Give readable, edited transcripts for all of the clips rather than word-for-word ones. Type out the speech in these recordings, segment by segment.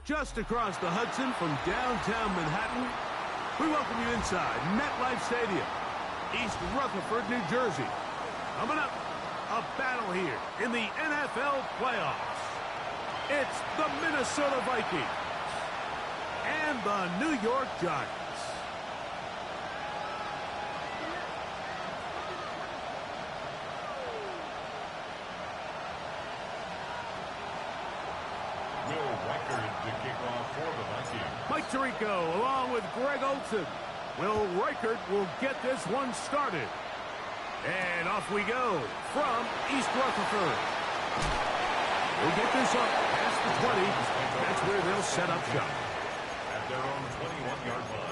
Just across the Hudson from downtown Manhattan, we welcome you inside MetLife Stadium, East Rutherford, New Jersey. Coming up, a battle here in the NFL playoffs. It's the Minnesota Vikings and the New York Giants. Mike Tirico along with Greg Olson. Will Reichert will get this one started. And off we go from East Rutherford. We'll get this up past the 20. That's where they'll set up shop. At their own 21-yard line.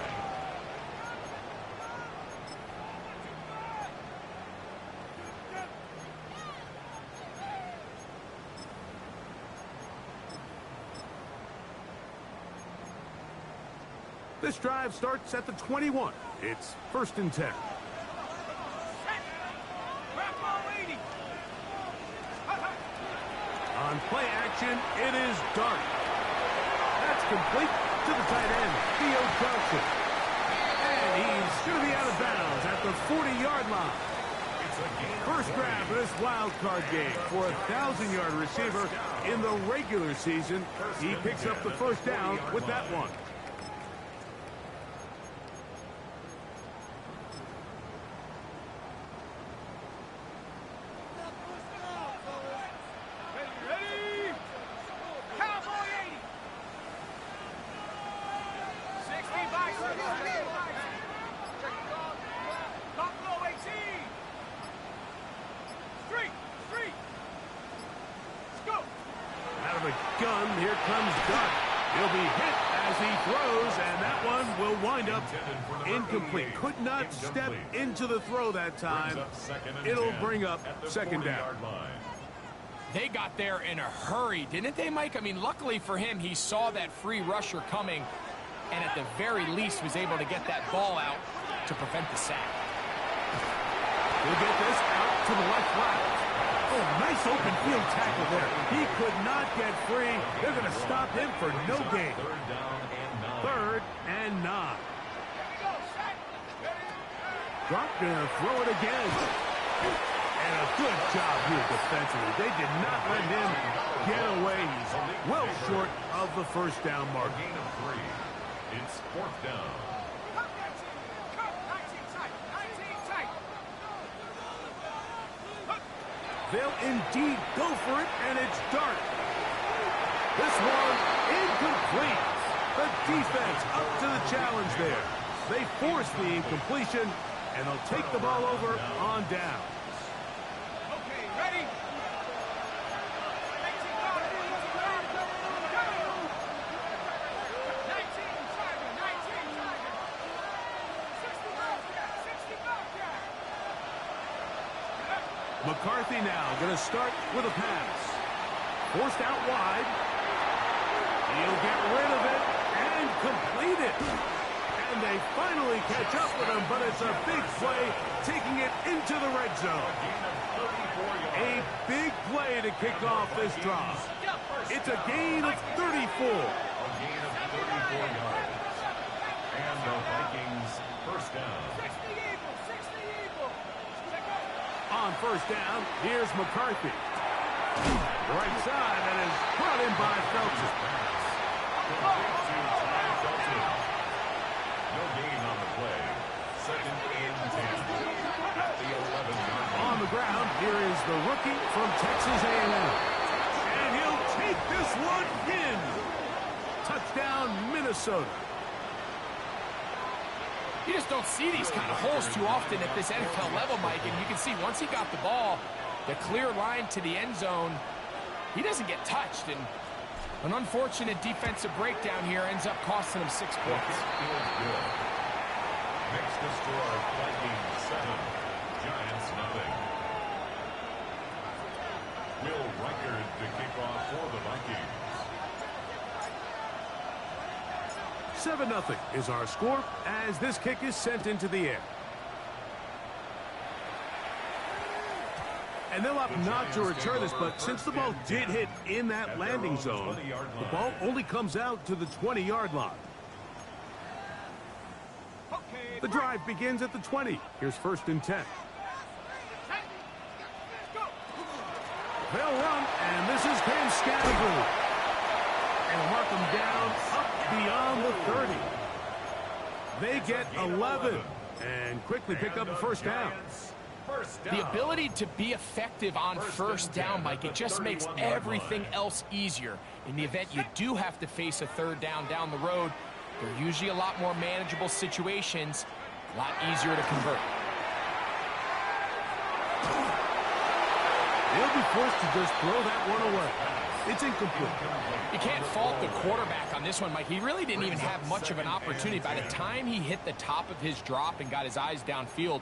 This drive starts at the 21. It's 1st and 10. On play action, it is Dart. That's complete to the tight end, Theo Johnson. And he's going to be out of bounds at the 40-yard line. First grab of this wild card game for a 1,000-yard receiver in the regular season. He picks up the first down with that one. Gun, here comes Dart. He'll be hit as he throws, and that one will wind up incomplete. Could not step into the throw that time. It'll bring up second down. They got there in a hurry, didn't they, Mike? I mean, luckily for him, he saw that free rusher coming, and at the very least was able to get that ball out to prevent the sack. We'll get this out to the left flat. Oh, nice open field tackle there. He could not get free. They're going to stop him for no gain. 3rd and 9. Dart going to throw it again. And a good job here defensively. They did not let him get away. He's well short of the first down mark. Gain of 3. It's 4th down. They'll indeed go for it, and it's Dart. This one incomplete. The defense up to the challenge there. They force the incompletion, and they'll take the ball over on down. Okay, ready? McCarthy now going to start with a pass. Forced out wide. He'll get rid of it and complete it. And they finally catch up with him, but it's a big play, taking it into the red zone. A big play to kick off this drive. It's a gain of 34. A gain of 34 yards. And the Vikings first down. On first down, here's McCarthy. Right side, and is brought in by Felton. No gain on the play. 2nd and 10. At the 11-yard line. On the ground, here is the rookie from Texas A&M. And he'll take this one in. Touchdown, Minnesota. You just don't see these kind of holes too often at this NFL level, Mike. And you can see once he got the ball, the clear line to the end zone, he doesn't get touched. And an unfortunate defensive breakdown here ends up costing him 6 points. Feels good. Next to score, Vikings 7, Giants 0. Will Reichert to kick off for the Vikings. 7-0 is our score as this kick is sent into the air. And they'll opt not to return this, but since the ball did hit in that landing zone, the ball only comes out to the 20-yard line. The drive begins at the 20. Here's 1st and 10. They'll run, and this is Cam Scattergood. And mark them down up beyond the 30. They get 11 and quickly pick up a 1st down. The ability to be effective on 1st down, Mike, it just makes everything else easier. In the event you do have to face a 3rd down the road, they're usually a lot more manageable situations, a lot easier to convert. They'll be forced to just throw that one away. It's incomplete. You can't fault the quarterback on this one, Mike. He really didn't even have much of an opportunity. By the time he hit the top of his drop and got his eyes downfield,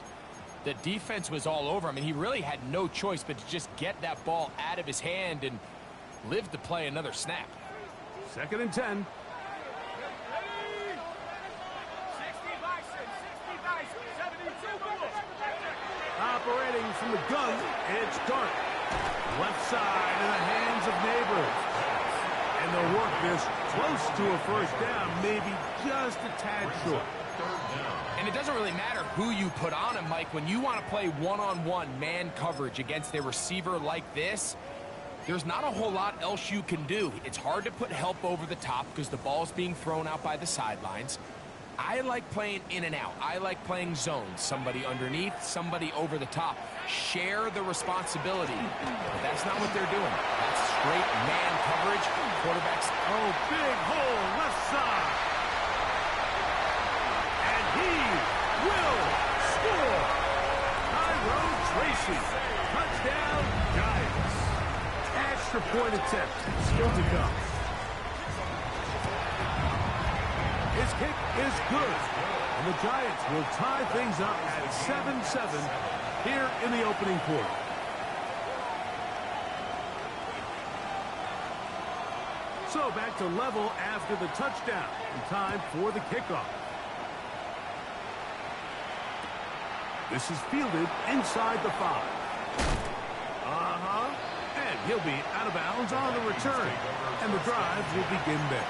the defense was all over him, and he really had no choice but to just get that ball out of his hand and live to play another snap. 2nd and 10. Operating from the gun, it's Dart. Left side in the hands of Neighbors. And they'll work this close to a 1st down, maybe just a tad short. And it doesn't really matter who you put on him, Mike. When you want to play one-on-one man coverage against a receiver like this, there's not a whole lot else you can do. It's hard to put help over the top because the ball's being thrown out by the sidelines. I like playing in and out. I like playing zones. Somebody underneath, somebody over the top. Share the responsibility. But that's not what they're doing. That's straight man coverage. Quarterbacks. Oh, big hole left side. And he will score. Tyrone Tracy. Touchdown, Giants. Extra point attempt still to come. His kick is good. And the Giants will tie things up at 7-7 here in the opening quarter. So back to level after the touchdown. And time for the kickoff. This is fielded inside the 5. And he'll be out of bounds on the return. And the drive will begin there.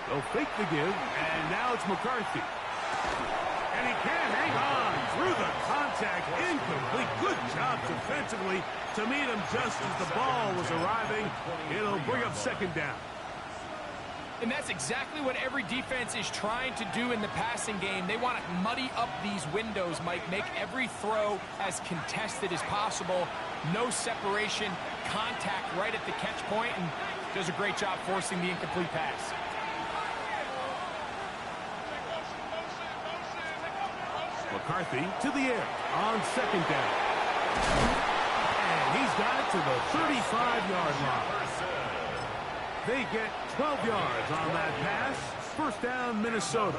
They'll fake the give, and now it's McCarthy. And he can hang on through the contact. Incomplete. Good job defensively to meet him just as the ball was arriving. It'll bring up 2nd down. And that's exactly what every defense is trying to do in the passing game. They want to muddy up these windows, Mike. Make every throw as contested as possible. No separation, contact right at the catch point, and does a great job forcing the incomplete pass. McCarthy to the air on 2nd down. And he's got it to the 35-yard line. They get 12 yards on that pass. 1st down, Minnesota.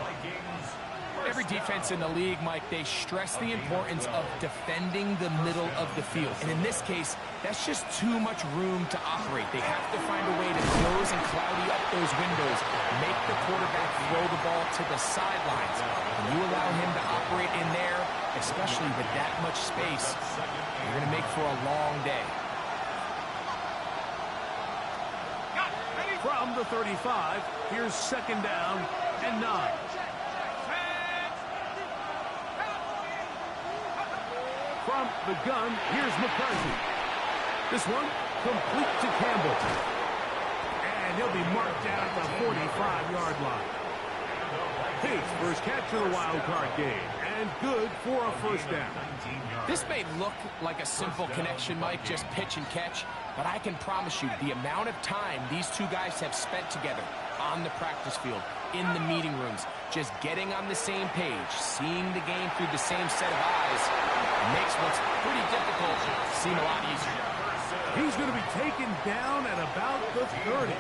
Every defense in the league, Mike, they stress the importance of defending the middle of the field. And in this case, that's just too much room to operate. They have to find a way to close and cloudy up those windows, make the quarterback throw the ball to the sidelines. When you allow him to operate in there, especially with that much space, you're going to make for a long day. From the 35, here's 2nd down and 9. From the gun, here's McCarthy. This one, complete to Campbell. And he'll be marked down at the 45-yard line. His first catch of the wild card game. And good for a 1st down. This may look like a simple connection, Mike, just pitch and catch. But I can promise you, the amount of time these two guys have spent together on the practice field, in the meeting rooms, just getting on the same page, seeing the game through the same set of eyes, makes what's pretty difficult seem a lot easier. He's going to be taken down at about the 30.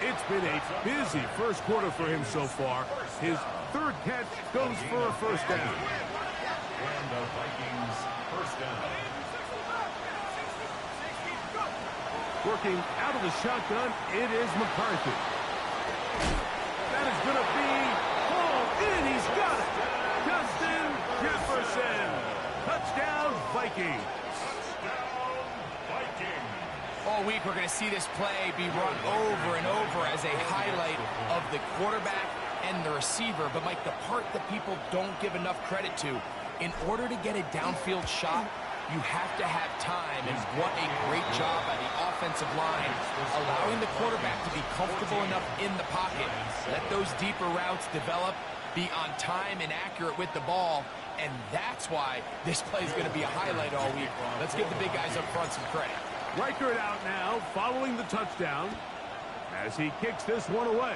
It's been a busy first quarter for him so far. His third catch goes for a first down. And the Vikings first down. Working out of the shotgun, it is McCarthy. That is going to be hauled in. He's got it. Justin Jefferson. Touchdown, Vikings. All week, we're going to see this play be run over and over as a highlight of the quarterback and the receiver. But, Mike, the part that people don't give enough credit to, in order to get a downfield shot, you have to have time. And what a great job by the offensive line, allowing the quarterback to be comfortable enough in the pocket. Let those deeper routes develop, be on time and accurate with the ball. And that's why this play is going to be a highlight all week. Let's give the big guys up front some credit. Reichert out now, following the touchdown, as he kicks this one away.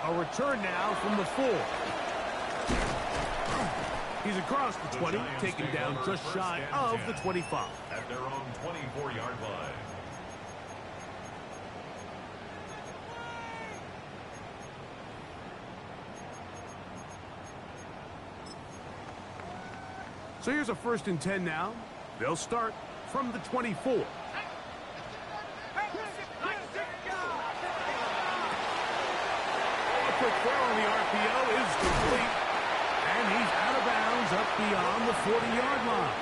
A return now from the 4. He's across the 20, taken down just shy of the 25. At their own 24-yard line. So here's a 1st and 10 now. They'll start from the 24. A quick throw on the RPO is complete. And he's out of bounds up beyond the 40-yard line.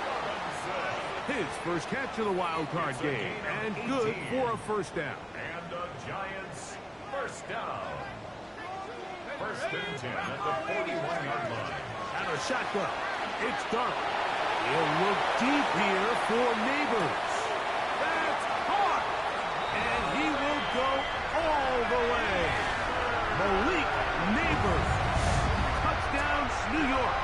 His first catch of the wild card game. And good for a first down. And the Giants first down. 1st and 10 at the 41-yard line. Out of shotgun. It's Dark. He'll look deep here for Neighbors. That's caught. And he will go all the way. Malik Neighbors. Touchdown, New York.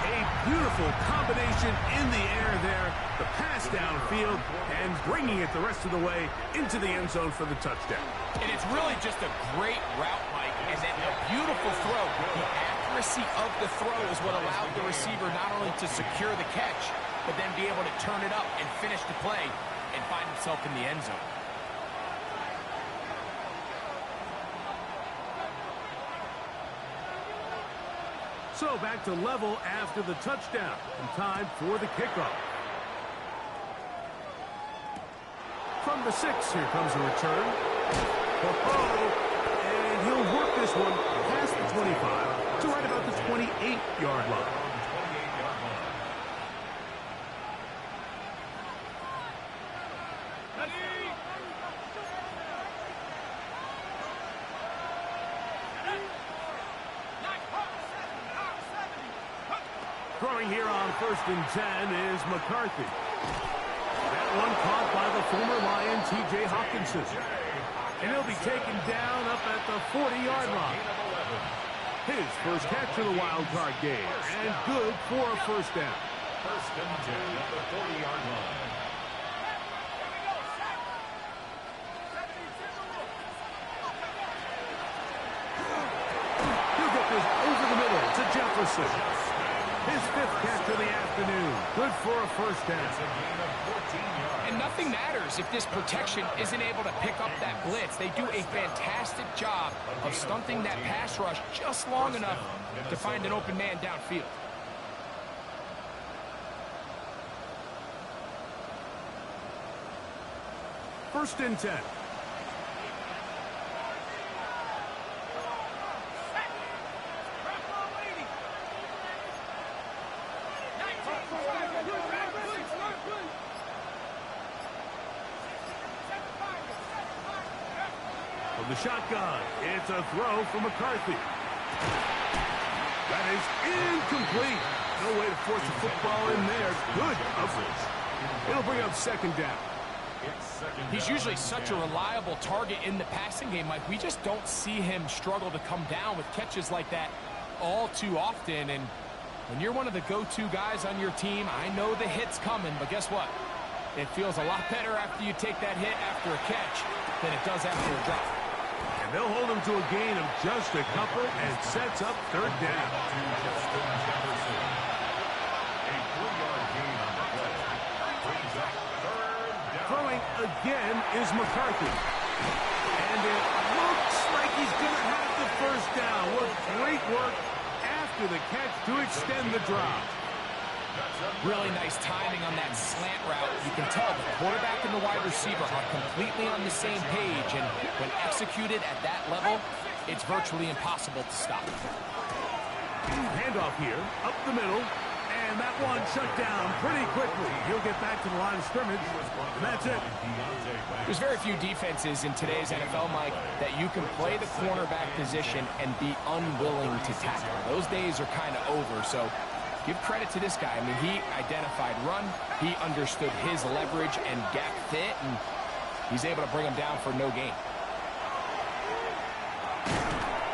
A beautiful combination in the air there. The pass downfield and bringing it the rest of the way into the end zone for the touchdown. And it's really just a great route, Mike, and then a beautiful throw. The accuracy of the throw is what allowed the receiver not only to secure the catch, but then be able to turn it up and finish the play and find himself in the end zone. So back to level after the touchdown. And time for the kickoff. From the 6, here comes a return. And he'll work this one past the 25 to right about the 28-yard line. Throwing here on 1st and 10 is McCarthy. That one caught by the former Lion, T.J. Hawkinson. And he'll be taken down up at the 40-yard line. His first catch of the wild card game. And good for a first down. 1st and 10 at the 40-yard line. He'll get this over the middle to Jefferson. His 5th catch of the afternoon. Good for a first down. It's a gain of 14 yards. And nothing matters if this protection isn't able to pick up that blitz. They do a fantastic job of stunting that pass rush just long enough to find an open man downfield. First and 10. From the shotgun, it's a throw from McCarthy. That is incomplete. No way to force the football in there. Good coverage. It'll bring up 2nd down. He's usually such a reliable target in the passing game, Mike. We just don't see him struggle to come down with catches like that all too often. And when you're one of the go-to guys on your team, I know the hit's coming, but guess what? It feels a lot better after you take that hit after a catch than it does after a drop. And they'll hold him to a gain of just a couple and sets up 3rd down. A 3-yard gain on the play. Brings up 3rd Throwing again is McCarthy. And it looks like he's going to have the first down. What great work after the catch to extend the drive. Really nice timing on that slant route. You can tell the quarterback and the wide receiver are completely on the same page, and when executed at that level, it's virtually impossible to stop. Handoff here, up the middle, and that one shut down pretty quickly. He'll get back to the line of scrimmage, and that's it. There's very few defenses in today's NFL, Mike, that you can play the cornerback position and be unwilling to tackle. Those days are kind of over, so give credit to this guy. I mean, he identified run, he understood his leverage and gap fit, and he's able to bring him down for no gain.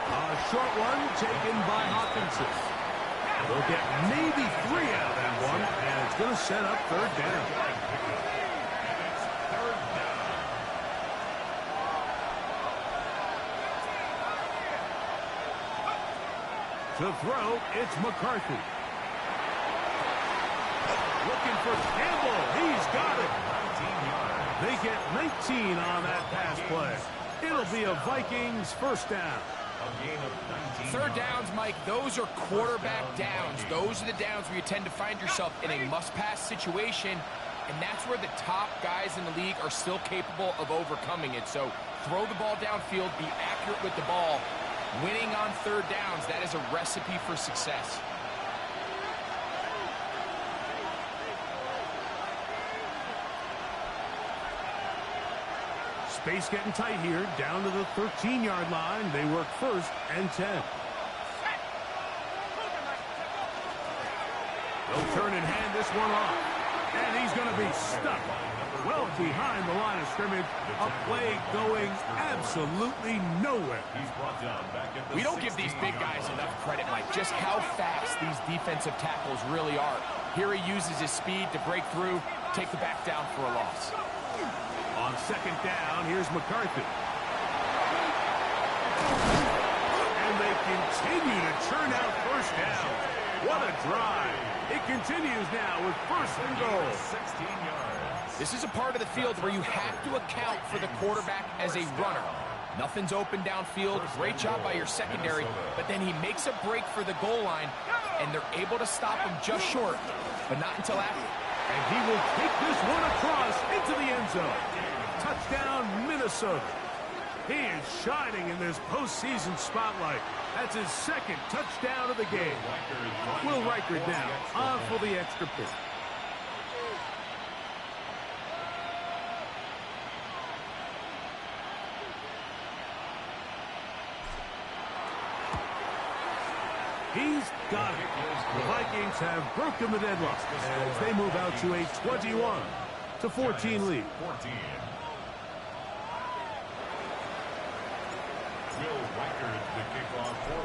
A short one taken by Hawkinson. They'll get maybe 3 out of that one, and it's going to set up third down. To throw, it's McCarthy. Looking for Campbell. He's got it. They get 19 on that pass play. It'll be a Vikings first down. Third downs, Mike, those are quarterback downs. Those are the downs where you tend to find yourself in a must-pass situation, and that's where the top guys in the league are still capable of overcoming it. So throw the ball downfield, be accurate with the ball. Winning on third downs, that is a recipe for success. Space getting tight here, down to the 13-yard line. They work first and 10. They'll turn and hand this one off. And he's going to be stuck well behind the line of scrimmage. A play going absolutely nowhere. We don't give these big guys enough credit, Mike, just how fast these defensive tackles really are. Here he uses his speed to break through, take the back down for a loss. On second down, here's McCarthy. And they continue to churn out first down. What a drive. It continues now with first and goal. 16 yards. This is a part of the field where you have to account for the quarterback as a runner. Nothing's open downfield. Great job by your secondary, but then he makes a break for the goal line, and they're able to stop him just short, but not until after. And he will take this one across into the end zone. Touchdown, Minnesota. He is shining in this postseason spotlight. That's his second touchdown of the game. Will Reichard now on for the extra point. He's got it. The Vikings have broken the deadlock as they move out to a 21-14 lead.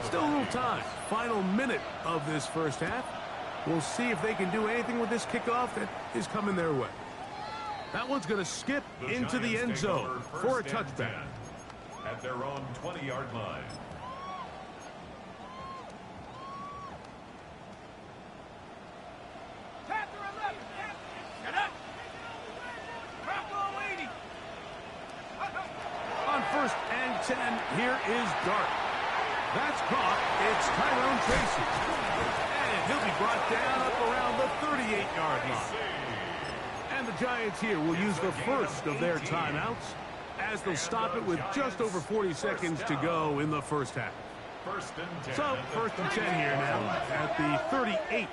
Still a little time. Final minute of this first half. We'll see if they can do anything with this kickoff that is coming their way. That one's going to skip into the end zone for a touchback. At their own 20-yard line. On first and 10, here is Dart. That's caught. It's Tyrone Tracy. And he'll be brought down up around the 38-yard line. And the Giants here will use the first of their timeouts as they'll stop it with just over 40 seconds to go in the first half. So, first and 10 here now at the 38.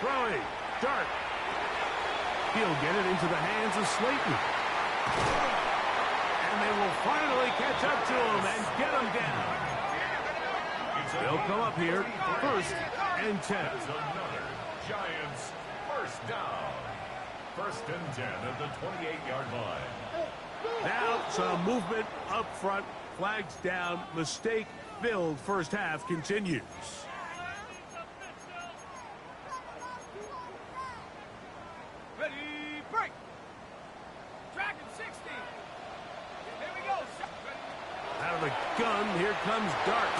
Throwing. Dart. He'll get it into the hands of Slayton. And they will finally catch up to him and get him down. They'll come up here, first and 10. Giants first down. First and 10 at the 28-yard line. Now some movement up front. Flags down. Mistake-filled first half continues. Ready, break. Track him, 60. Here we go. Out of the gun, here comes Dart.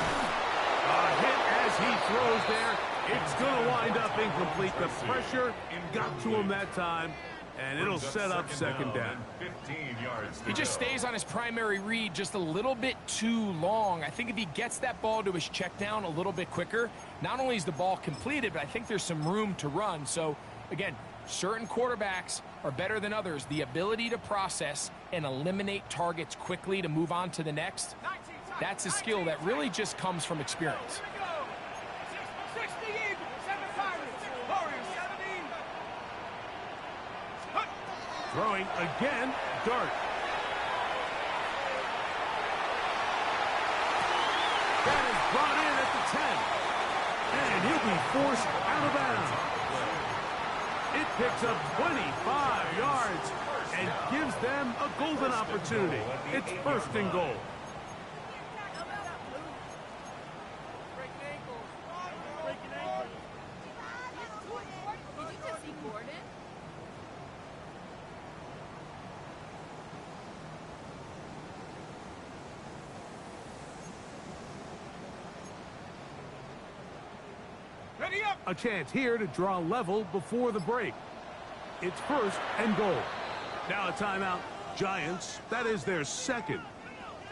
A hit as he throws there. It's going to wind up incomplete. The pressure got to him that time, And it'll set up second down. 15 yards. He just stays on his primary read just a little bit too long. I think if he gets that ball to his check down a little bit quicker, not only is the ball completed, but I think there's some room to run. So, again, certain quarterbacks are better than others. The ability to process and eliminate targets quickly to move on to the next, that's a skill that really just comes from experience. Throwing again, Dart. That is brought in at the 10. And he'll be forced out of bounds. It picks up 25 yards and gives them a golden opportunity. It's first and goal. A chance here to draw level before the break. It's first and goal. Now a timeout. Giants, that is their second.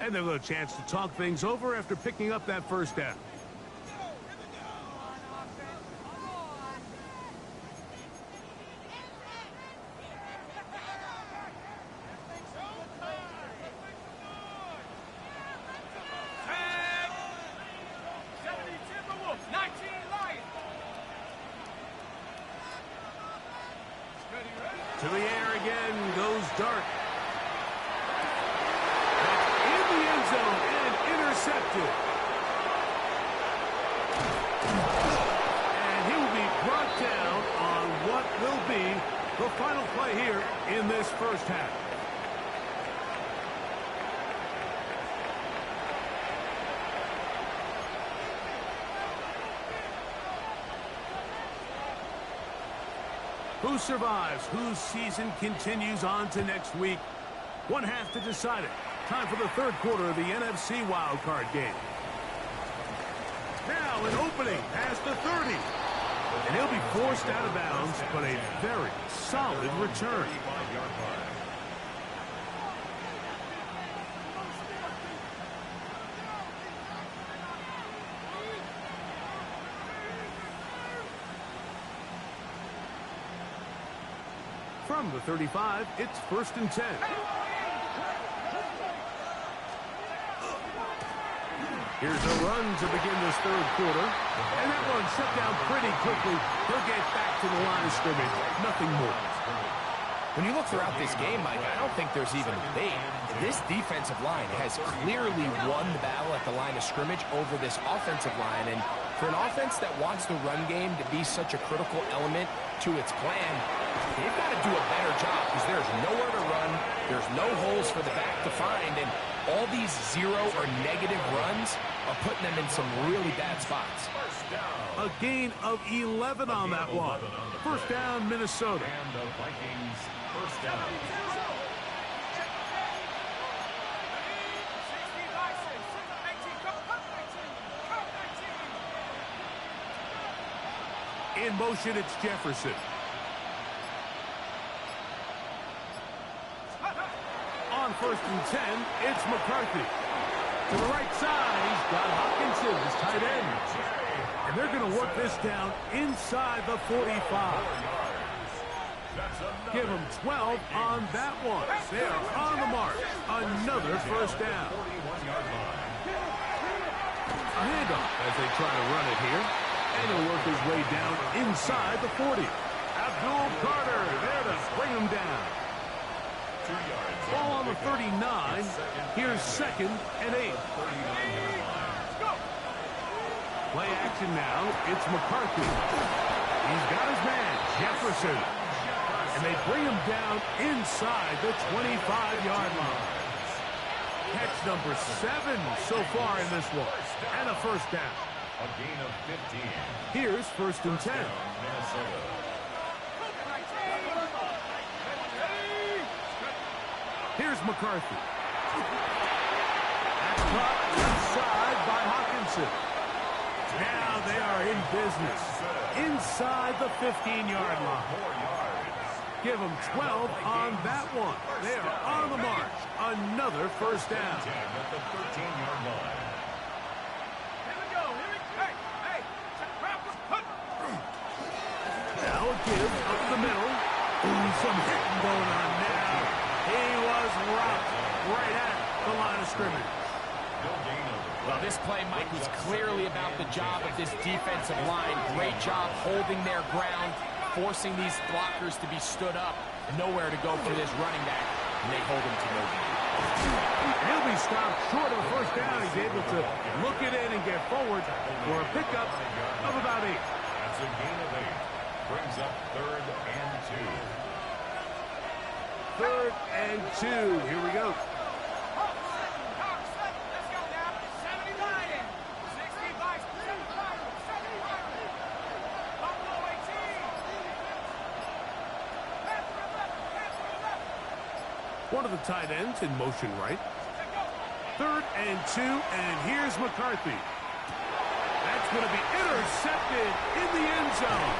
And they'll have a chance to talk things over after picking up that first down. To the air again goes Dart. In the end zone and intercepted. And he will be brought down on what will be the final play here in this first half. Who survives? Whose season continues on to next week? One half to decide it. Time for the third quarter of the NFC wildcard game. Now an opening past the 30. And he'll be forced out of bounds, but a very solid return. From the 35, it's first and 10. Here's a run to begin this third quarter. And that one shut down pretty quickly. He'll get back to the line of scrimmage. Nothing more. When you look throughout this game, Mike, I don't think there's even debate. This defensive line has clearly won the battle at the line of scrimmage over this offensive line. And for an offense that wants the run game to be such a critical element to its plan, they've got to do a better job because there's nowhere to run. There's no holes for the back to find. And all these zero or negative runs are putting them in some really bad spots. A gain of 11 on that one. First down, Minnesota. And the Vikings first down. In motion, it's Jefferson. On first and 10, it's McCarthy. To the right side, he's got Hawkinson, his tight end. And they're going to work this down inside the 45. Give them 12 on that one. They're on the mark. Another first down. A handoff as they try to run it here. And he'll work his way down inside the 40. Abdul Carter there to bring him down. 2 yards. Ball on the 39. Here's second and 8. Play action now. It's McCarthy. He's got his man, Jefferson. And they bring him down inside the 25-yard line. Catch number 7 so far in this one. And a first down. A gain of 15. Here's first and 10. Minnesota. Here's McCarthy. That's caught inside by Hawkinson. Now they are in business. Inside the 15-yard line. 4 yards. Give them 12 on that one. They are on the march. Another first down. 10 at the 13-yard line. Here we go. Hey. Now a give up the middle. Ooh, some hitting going on now. He was rocked right at the line of scrimmage. Well, this play, Mike, was clearly about the job of this defensive line. Great job holding their ground, forcing these blockers to be stood up. Nowhere to go for this running back, and they hold him to no gain. He'll be stopped short of a first down. He's able to look it in and get forward for a pickup of about 8. That's a gain of 8. Brings up 3rd and 2. 3rd and 2. Here we go. Let's go now. 70 Lions. 60 Vice. 70 Pirates. Buffalo 18. One of the tight ends in motion right. 3rd and 2, and here's McCarthy. That's going to be intercepted in the end zone.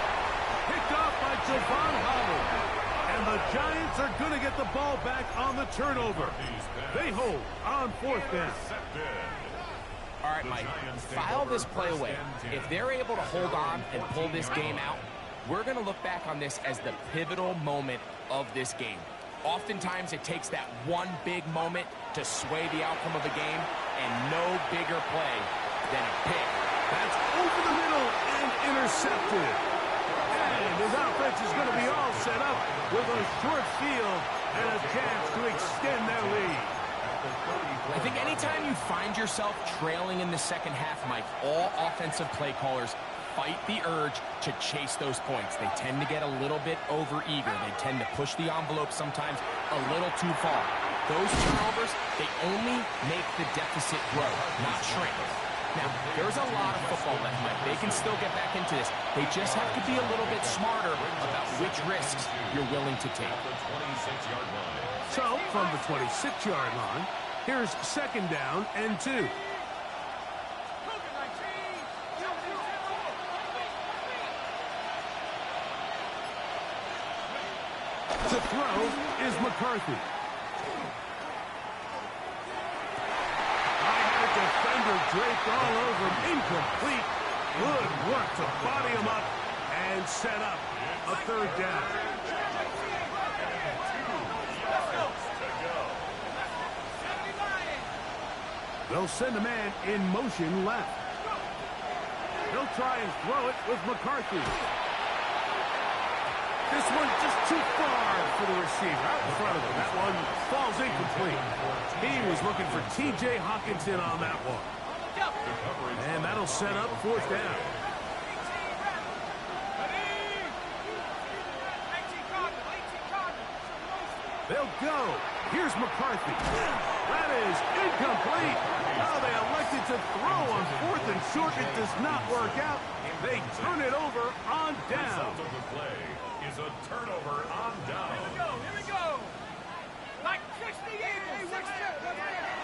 Picked off by Javon Holland. And the Giants are going to get the ball back on the turnover. They hold on 4th down. All right, Mike, file this play away. If they're able to hold on and pull this game out, we're going to look back on this as the pivotal moment of this game. Oftentimes, it takes that one big moment to sway the outcome of a game, and no bigger play than a pick. That's over the middle and intercepted. And his offense is going to be all set up with a short field and a chance to extend their lead. I think anytime you find yourself trailing in the second half, Mike, all offensive play callers fight the urge to chase those points. They tend to get a little bit overeager. They tend to push the envelope sometimes a little too far. Those turnovers, they only make the deficit grow, not shrink. Now, there's a lot of football left, Mike. They can still get back into this. They just have to be a little bit smarter about which risks you're willing to take. So, from the 26-yard line, here's 2nd down and 2. To throw is McCarthy. Defender draped all over him. Incomplete. Good work to body him up and set up a 3rd down. They'll send a man in motion left. He'll try and throw it with McCarthy. This one's just too far for the receiver. Out in front of him. That one falls incomplete. He was looking for T.J. Hawkinson on that one. And that'll set up 4th down. They'll go. Here's McCarthy. That is incomplete. Now they elected to throw on 4th and short. It does not work out. They turn it over on down. Is a turnover on down. Here we go. Like 68.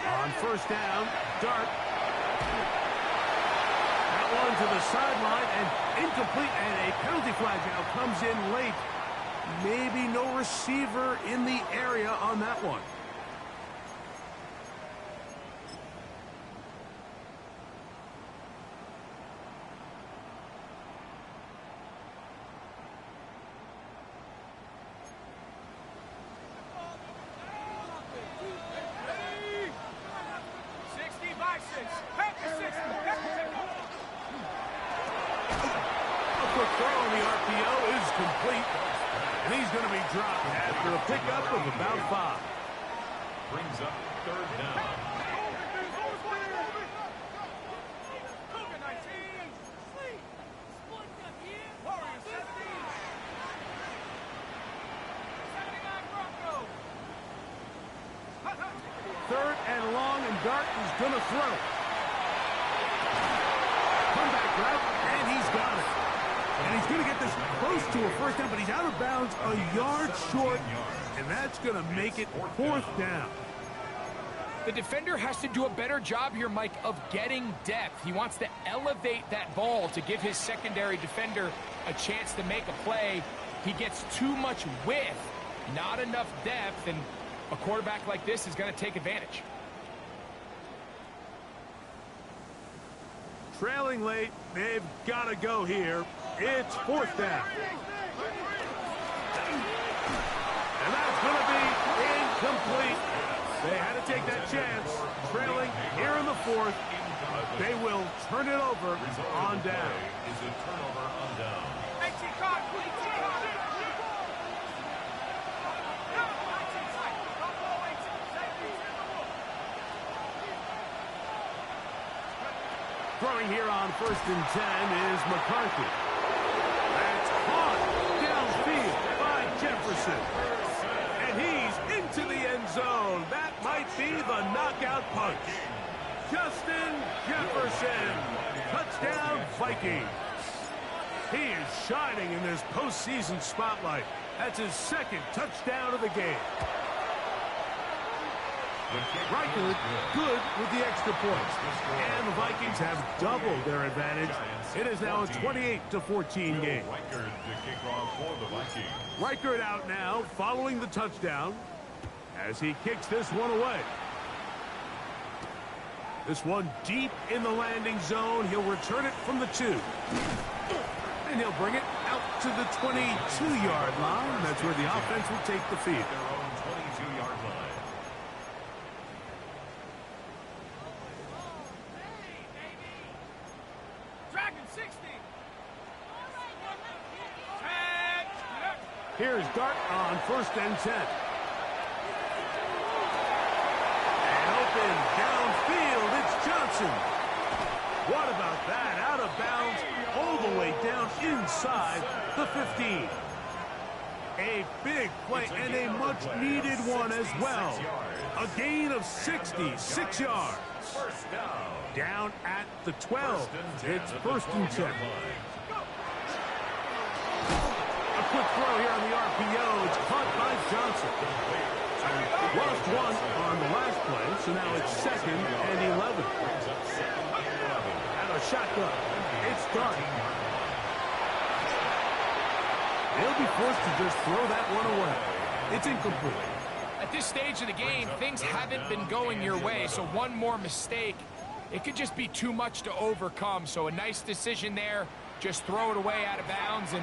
On 1st down, Dart. That one to the sideline and incomplete, and a penalty flag now comes in late. Maybe no receiver in the area on that one. Dropped after a pickup of about 5. Brings up 3rd down. Third and long, and Dart is going to throw. Comeback route, and he's got it. And he's going to get this close to a 1st down, but he's out of bounds a yard short, and that's going to make it 4th down. The defender has to do a better job here, Mike, of getting depth. He wants to elevate that ball to give his secondary defender a chance to make a play. He gets too much width, not enough depth, and a quarterback like this is going to take advantage. Trailing late, they've got to go here. It's fourth down. And that's going to be incomplete. They had to take that chance. Trailing here in the fourth. They will turn it over on down. Is a turnover on down. Throwing here on 1st and 10 is McCarthy. That's caught downfield by Jefferson. And he's into the end zone. That might be the knockout punch. Justin Jefferson. Touchdown, Vikings. He is shining in this postseason spotlight. That's his second touchdown of the game. Reichert good with the extra points. And the Vikings have doubled their advantage. It is now a 28-14 game. Reichert out now following the touchdown as he kicks this one away. This one deep in the landing zone. He'll return it from the 2. And he'll bring it out to the 22-yard line. That's where the offense will take the field. Their own 22-yard line. Here's Dart on 1st and 10. And open downfield, it's Johnson. What about that? Out of bounds, all the way down inside the 15. A big play and a much-needed one as well. A gain of 66 yards. Down at the 12. It's 1st and 10. Quick throw here on the RPO. It's caught by Johnson. Lost one on the last play, so now it's 2nd and 11. And a shotgun. It's Dart. They'll be forced to just throw that one away. It's incomplete. At this stage of the game, things haven't been going your way, so one more mistake, it could just be too much to overcome. So a nice decision there. Just throw it away out of bounds and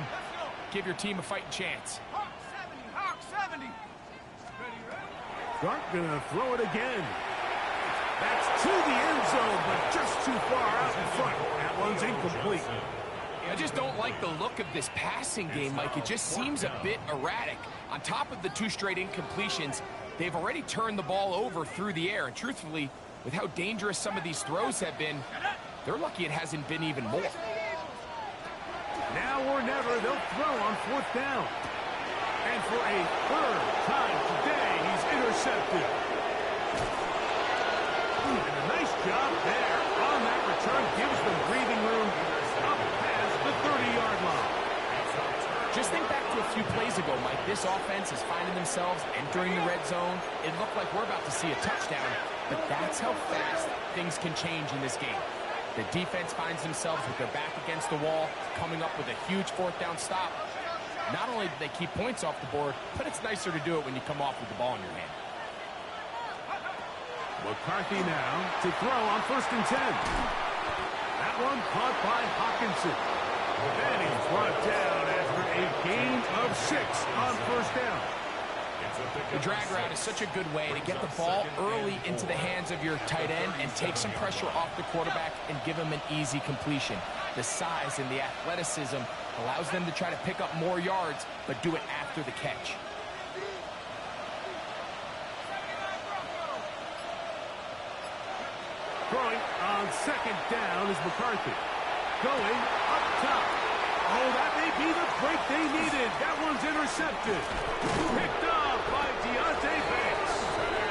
give your team a fighting chance. Hawk 70. Dart gonna throw it again. That's to the end zone, but just too far out in front. That one's incomplete. I just don't like the look of this passing game, Mike. It just seems a bit erratic. On top of the 2 straight incompletions, they've already turned the ball over through the air. And truthfully, with how dangerous some of these throws have been, they're lucky it hasn't been even more. Now or never, they'll throw on 4th down. And for a 3rd time today, he's intercepted. And a nice job there on that return. Gives them breathing room up past the 30-yard line. Just think back to a few plays ago, Mike. This offense is finding themselves entering the red zone. It looked like we're about to see a touchdown, but that's how fast things can change in this game. The defense finds themselves with their back against the wall, coming up with a huge 4th down stop. Not only do they keep points off the board, but it's nicer to do it when you come off with the ball in your hand. McCarthy now to throw on 1st and 10. That one caught by Hawkinson. And he's brought down after a gain of 6 on 1st down. The drag route is such a good way to get the ball early into the hands of your tight end and take some pressure off the quarterback and give him an easy completion. The size and the athleticism allows them to try to pick up more yards, but do it after the catch. Throwing on 2nd down is McCarthy. Going up top. Oh, that may be the break they needed. That one's intercepted. Picked up by Deontay Banks.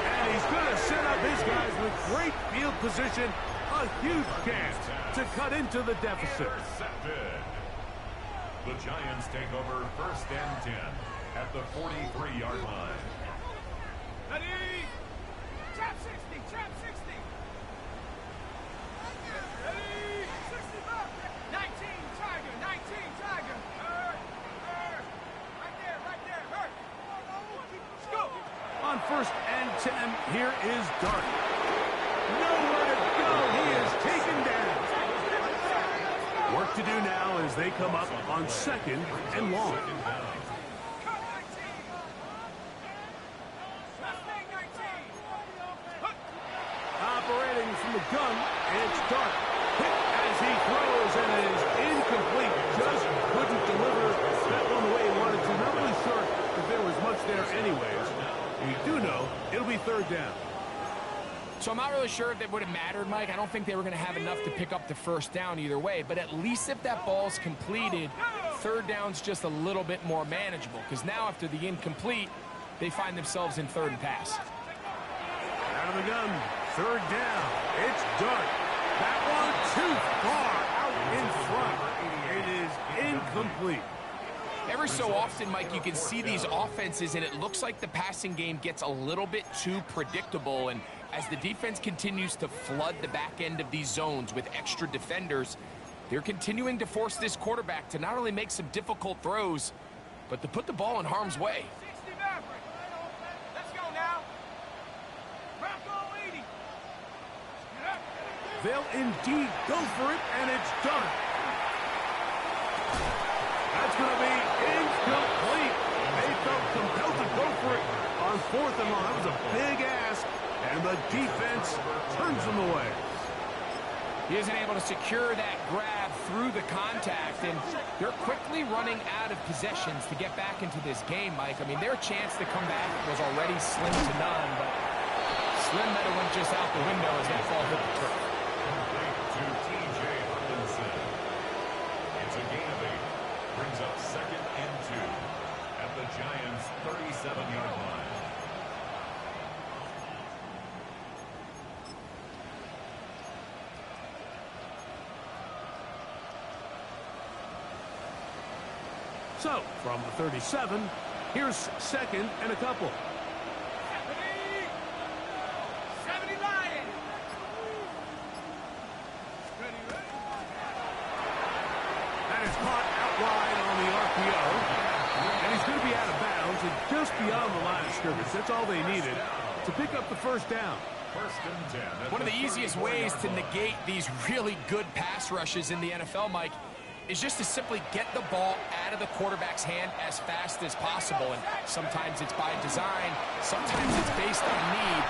And he's going to set up his guys with great field position. A huge chance to cut into the deficit. Intercepted. The Giants take over 1st and 10 at the 43-yard line. Ready? Trap 60, trap 60. Ready? 65. 19, Tiger, 19, Tiger. Here is Dart. Nowhere to go. He is taken down. Work to do now as they come up on 2nd and long. Operating from the gun, it's Dart. Hit as he throws, and it is incomplete. Just couldn't deliver that one the way he wanted to. Not really sure if there was much there anyways. We do know it'll be 3rd down. So I'm not really sure if it would have mattered, Mike. I don't think they were going to have enough to pick up the 1st down either way. But at least if that ball's completed, 3rd down's just a little bit more manageable. Because now after the incomplete, they find themselves in 3rd and pass. Out of the gun, 3rd down. It's Dart. That one too far out in front. It is incomplete. Every so often, Mike, you can see these offenses, and it looks like the passing game gets a little bit too predictable. And as the defense continues to flood the back end of these zones with extra defenders, they're continuing to force this quarterback to not only make some difficult throws, but to put the ball in harm's way. Let's go now. Rocco 80. They'll indeed go for it, and it's done. That's going to be incomplete. They felt compelled to go for it on 4th and long. That was a big ask, and the defense turns them away. He isn't able to secure that grab through the contact, and they're quickly running out of possessions to get back into this game, Mike. I mean, their chance to come back was already slim to none, but slim that it went just out the window as that ball hit the turf. Brings up 2nd and 2 at the Giants' 37-yard line. So, from the 37, here's 2nd and a couple. 70 Lions. That is caught out wide on the RPO. And he's going to be out of bounds and just beyond the line of scrimmage. That's all they needed to pick up the 1st down. 1st and 10. One of the easiest ways to negate these really good pass rushes in the NFL, Mike, is just to simply get the ball out of the quarterback's hand as fast as possible. And sometimes it's by design, sometimes it's based on need.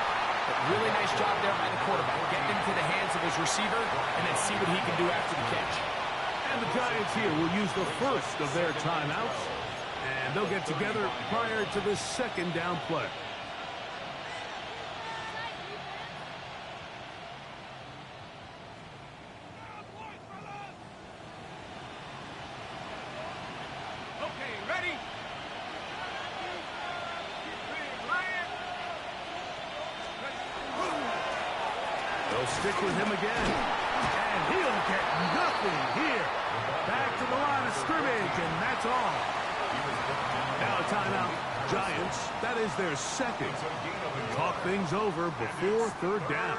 But really nice job there by the quarterback. Get into the hands of his receiver and then see what he can do after the catch. And the Giants here will use the first of their timeouts. And they'll get together prior to the 2nd down play. Okay, ready? They'll stick with him again. And he'll get nothing here. Back to the line of scrimmage, and that's all. Now a timeout. Giants, that is their 2nd. Talk things over before 3rd down.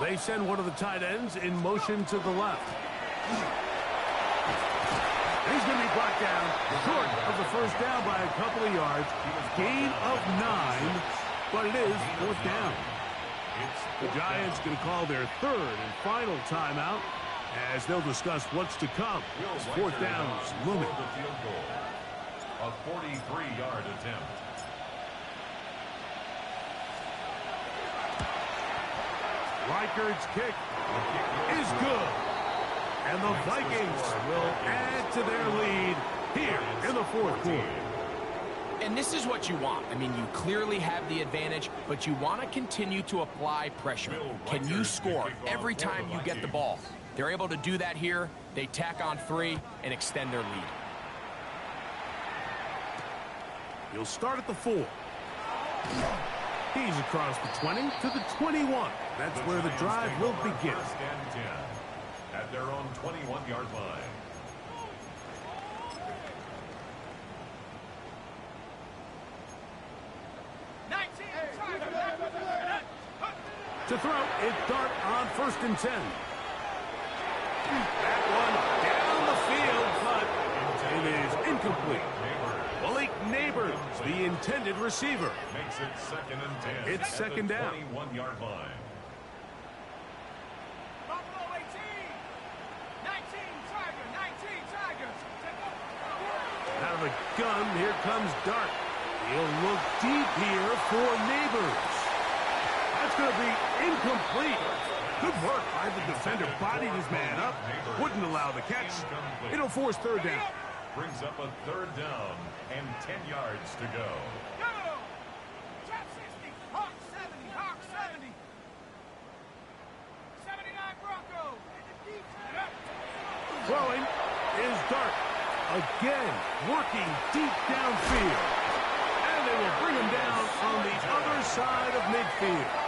They send one of the tight ends in motion to the left. He's going to be brought down short of the 1st down by a couple of yards. Gain of 9, but it is 4th down. The Giants going to call their 3rd and final timeout as they'll discuss what's to come. 4th down's looming. A 43-yard attempt. Reichard's kick is good. And the Vikings will add to their lead here in the 4th quarter. And this is what you want. I mean, you clearly have the advantage, but you want to continue to apply pressure. Can you score every time you get the ball? They're able to do that here. They tack on 3 and extend their lead. He'll start at the 4. He's across the 20 to the 21. That's where the drive will begin. 1st and 10 at their own 21-yard line. To throw, it's Dart on 1st and 10. That one down the field, but it is incomplete. Malik Neighbors, the intended receiver. Makes it 2nd and 10. It's second down. 21-yard line. Buffalo 18. 19 Tigers. 19 Tigers. Out of the gun, here comes Dart. He'll look deep here for Neighbors. That's going to be incomplete. Good work by the defender. Bodied his man up. Wouldn't allow the catch. It'll force 3rd down. Brings up a 3rd down and 10 yards to go. Go! Top 60. Hawk 70. Hawk 70. 79 Bronco. Throwing is Dart. Again, working deep downfield. And they will bring him down on the other side of midfield.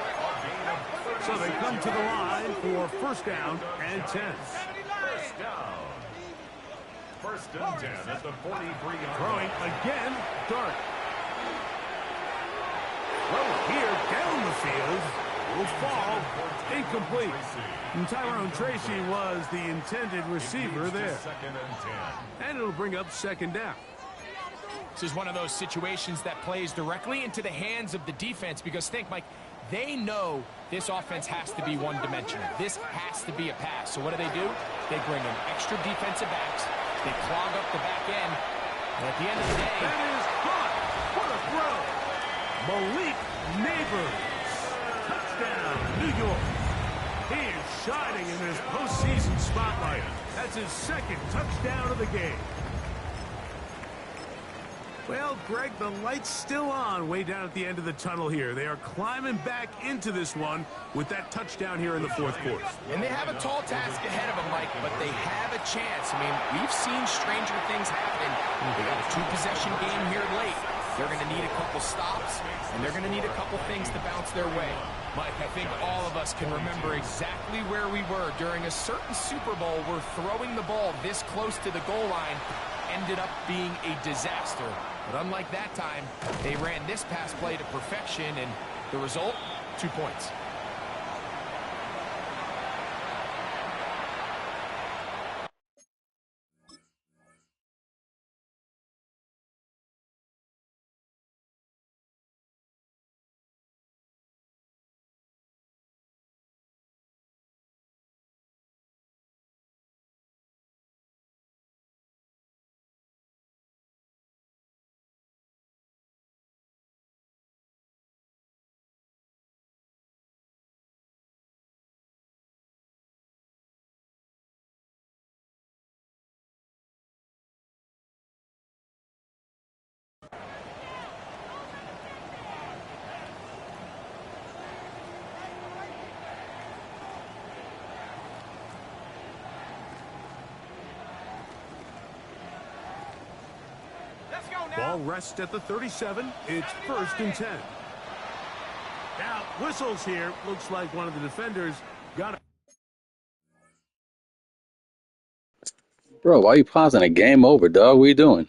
So they come to the line for 1st down and 10. 1st down. 1st and 10 at the 43-yard Throwing line. again, Dart. Throw here down the field. Will fall. Incomplete. And Tyrone Tracy was the intended receiver there. 2nd and 10. And it'll bring up 2nd down. This is one of those situations that plays directly into the hands of the defense because think, Mike, they know this offense has to be one-dimensional. This has to be a pass. So what do? They bring in extra defensive backs. They clog up the back end. And at the end of the day... That is caught. What a throw. Malik Neighbors. Touchdown, New York. He is shining in this postseason spotlight. That's his 2nd touchdown of the game. Well, Greg, the light's still on way down at the end of the tunnel here. They are climbing back into this one with that touchdown here in the 4th quarter. And they have a tall task ahead of them, Mike, but they have a chance. I mean, we've seen stranger things happen. They got a 2-possession game here late. They're going to need a couple stops, and they're going to need a couple things to bounce their way. Mike, I think all of us can remember exactly where we were during a certain Super Bowl where throwing the ball this close to the goal line ended up being a disaster. But unlike that time, they ran this pass play to perfection, and the result, 2 points. Let's go now. Ball rests at the 37. It's 1st and 10. Now, whistles here. Looks like one of the defenders got it. Bro, why you pausing a game over, dog? What are you doing?